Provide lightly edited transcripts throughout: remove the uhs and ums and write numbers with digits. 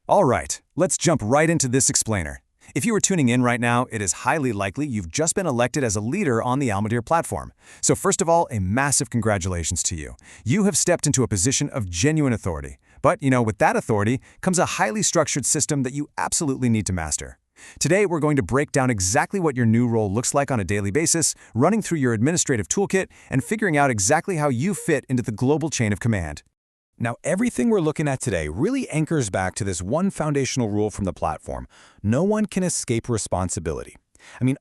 All right, let's jump right into this explainer. If you are tuning in right now, it is highly likely you've just been elected as a leader on the Almodear platform. So first of all, a massive congratulations to you. You have stepped into a position of genuine authority. But, with that authority comes a highly structured system that you absolutely need to master. Today, we're going to break down exactly what your new role looks like on a daily basis, running through your administrative toolkit, and figuring out exactly how you fit into the global chain of command. Now, everything we're looking at today really anchors back to this one foundational rule from the platform: no one can escape responsibility.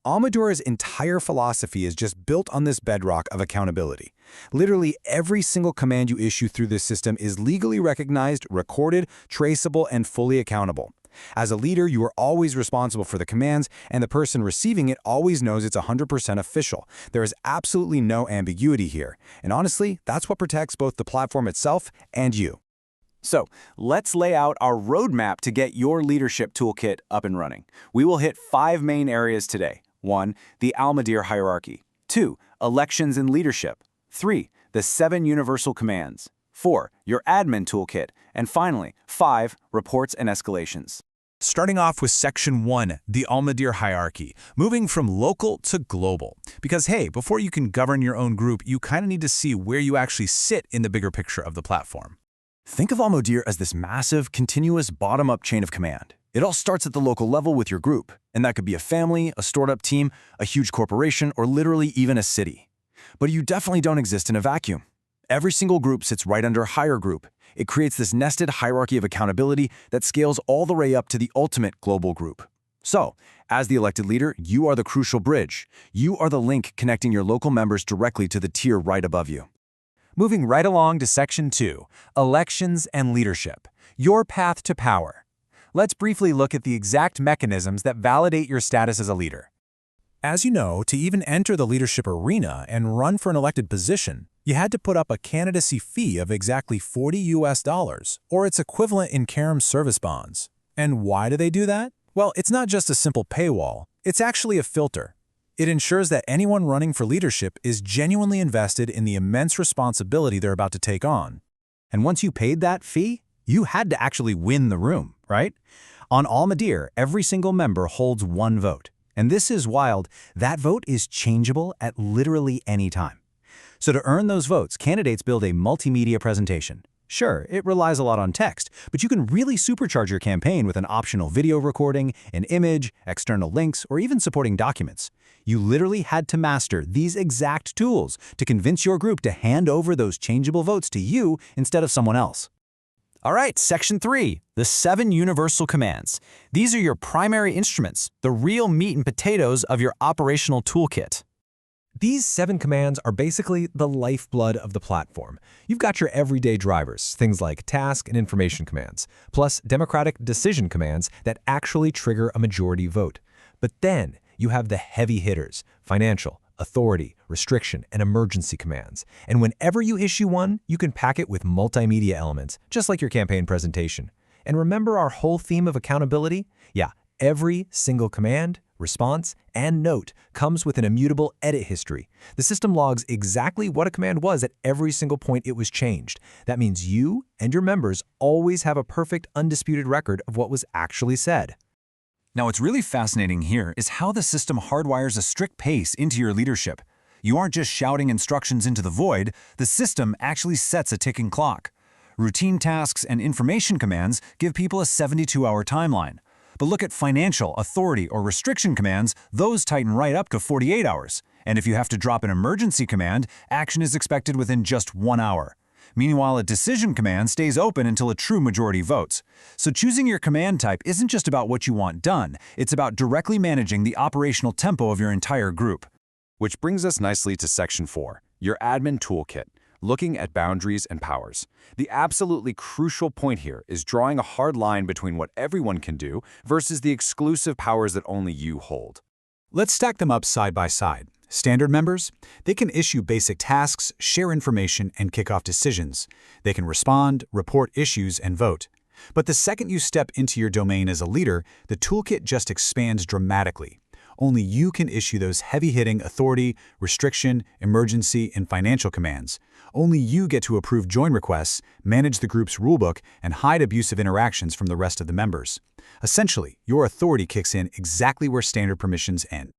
Almodear's entire philosophy is just built on this bedrock of accountability. Literally, every single command you issue through this system is legally recognized, recorded, traceable, and fully accountable. As a leader, you are always responsible for the commands, and the person receiving it always knows it's 100% official. There is absolutely no ambiguity here. And honestly, that's what protects both the platform itself and you. So, let's lay out our roadmap to get your leadership toolkit up and running. We will hit 5 main areas today. 1. The Almodear hierarchy. 2. Elections and leadership. 3. The 7 universal commands. 4. Your admin toolkit. And finally, 5. Reports and escalations. Starting off with Section 1, the Almodear hierarchy, moving from local to global. Because hey, before you can govern your own group, you kind of need to see where you actually sit in the bigger picture of the platform. Think of Almodear as this massive, continuous bottom-up chain of command. It all starts at the local level with your group, and that could be a family, a stored-up team, a huge corporation, or literally even a city. But you definitely don't exist in a vacuum. Every single group sits right under a higher group. It creates this nested hierarchy of accountability that scales all the way up to the ultimate global group. So, as the elected leader, you are the crucial bridge. You are the link connecting your local members directly to the tier right above you. Moving right along to Section 2, Elections and Leadership, your path to power. Let's briefly look at the exact mechanisms that validate your status as a leader. As you know, to even enter the leadership arena and run for an elected position, you had to put up a candidacy fee of exactly $40 or its equivalent in Karam service bonds. And why do they do that? Well, it's not just a simple paywall, it's actually a filter. It ensures that anyone running for leadership is genuinely invested in the immense responsibility they're about to take on. And once you paid that fee, you had to actually win the room, right? On Almodear, every single member holds one vote. And this is wild, that vote is changeable at literally any time. So to earn those votes, candidates build a multimedia presentation. Sure, it relies a lot on text, but you can really supercharge your campaign with an optional video recording, an image, external links, or even supporting documents. You literally had to master these exact tools to convince your group to hand over those changeable votes to you instead of someone else. All right, Section 3, the 7 universal commands. These are your primary instruments, the real meat and potatoes of your operational toolkit. These 7 commands are basically the lifeblood of the platform. You've got your everyday drivers, things like task and information commands, plus democratic decision commands that actually trigger a majority vote. But then you have the heavy hitters: financial, authority, restriction, and emergency commands. And whenever you issue one, you can pack it with multimedia elements, just like your campaign presentation. And remember our whole theme of accountability? Yeah, every single command, response, and note comes with an immutable edit history. The system logs exactly what a command was at every single point it was changed. That means you and your members always have a perfect, undisputed record of what was actually said. Now, what's really fascinating here is how the system hardwires a strict pace into your leadership. You aren't just shouting instructions into the void, the system actually sets a ticking clock. Routine tasks and information commands give people a 72-hour timeline. But look at financial, authority, or restriction commands, those tighten right up to 48 hours. And if you have to drop an emergency command, action is expected within just 1 hour. Meanwhile, a decision command stays open until a true majority votes. So choosing your command type isn't just about what you want done, it's about directly managing the operational tempo of your entire group. Which brings us nicely to Section 4, your admin toolkit, looking at boundaries and powers. The absolutely crucial point here is drawing a hard line between what everyone can do versus the exclusive powers that only you hold. Let's stack them up side by side. Standard members, they can issue basic tasks, share information, and kick off decisions. They can respond, report issues, and vote. But the second you step into your domain as a leader, the toolkit just expands dramatically. Only you can issue those heavy-hitting authority, restriction, emergency, and financial commands. Only you get to approve join requests, manage the group's rulebook, and hide abusive interactions from the rest of the members. Essentially, your authority kicks in exactly where standard permissions end.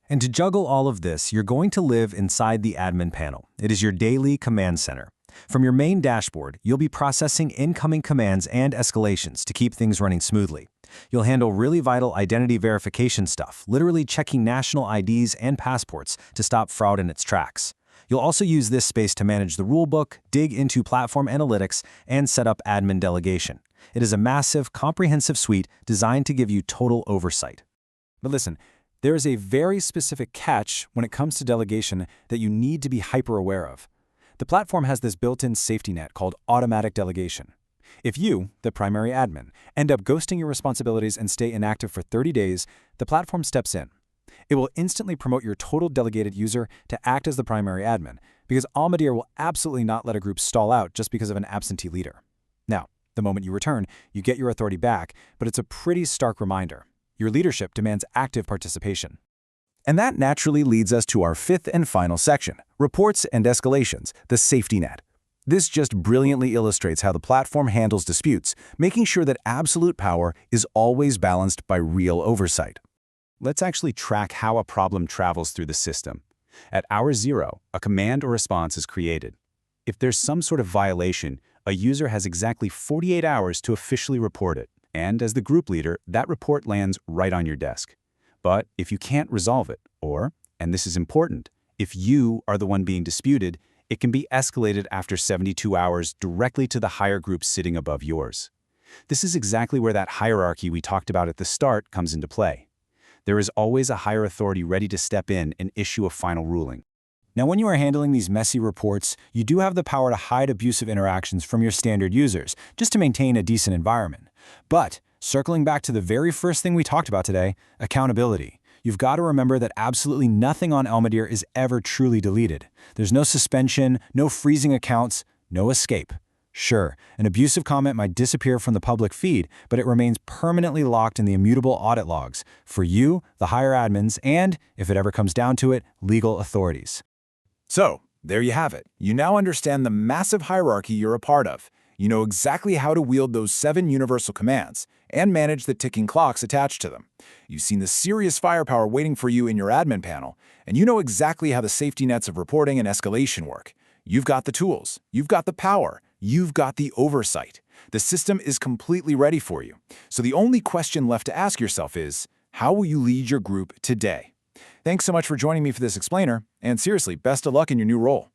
And to juggle all of this, you're going to live inside the admin panel. It is your daily command center. From your main dashboard, you'll be processing incoming commands and escalations to keep things running smoothly. You'll handle really vital identity verification stuff, literally checking national IDs and passports to stop fraud in its tracks. You'll also use this space to manage the rulebook, dig into platform analytics, and set up admin delegation. It is a massive, comprehensive suite designed to give you total oversight. But listen, there is a very specific catch when it comes to delegation that you need to be hyper-aware of. The platform has this built-in safety net called automatic delegation. If you, the primary admin, end up ghosting your responsibilities and stay inactive for 30 days, the platform steps in. It will instantly promote your total delegated user to act as the primary admin, because Almodear will absolutely not let a group stall out just because of an absentee leader. Now, the moment you return, you get your authority back, but it's a pretty stark reminder. Your leadership demands active participation. And that naturally leads us to our fifth and final section, reports and escalations, the safety net. This just brilliantly illustrates how the platform handles disputes, making sure that absolute power is always balanced by real oversight. Let's actually track how a problem travels through the system. At hour 0, a command or response is created. If there's some sort of violation, a user has exactly 48 hours to officially report it. And as the group leader, that report lands right on your desk. But if you can't resolve it, or, and this is important, if you are the one being disputed, it can be escalated after 72 hours directly to the higher group sitting above yours. This is exactly where that hierarchy we talked about at the start comes into play. There is always a higher authority ready to step in and issue a final ruling. Now, when you are handling these messy reports, you do have the power to hide abusive interactions from your standard users, just to maintain a decent environment. But, circling back to the very first thing we talked about today, accountability. You've got to remember that absolutely nothing on Almodear is ever truly deleted. There's no suspension, no freezing accounts, no escape. Sure, an abusive comment might disappear from the public feed, but it remains permanently locked in the immutable audit logs for you, the higher admins, and, if it ever comes down to it, legal authorities. So, there you have it. You now understand the massive hierarchy you're a part of. You know exactly how to wield those 7 universal commands and manage the ticking clocks attached to them. You've seen the serious firepower waiting for you in your admin panel, and you know exactly how the safety nets of reporting and escalation work. You've got the tools, you've got the power, you've got the oversight. The system is completely ready for you. So the only question left to ask yourself is, how will you lead your group today? Thanks so much for joining me for this explainer, and seriously, best of luck in your new role.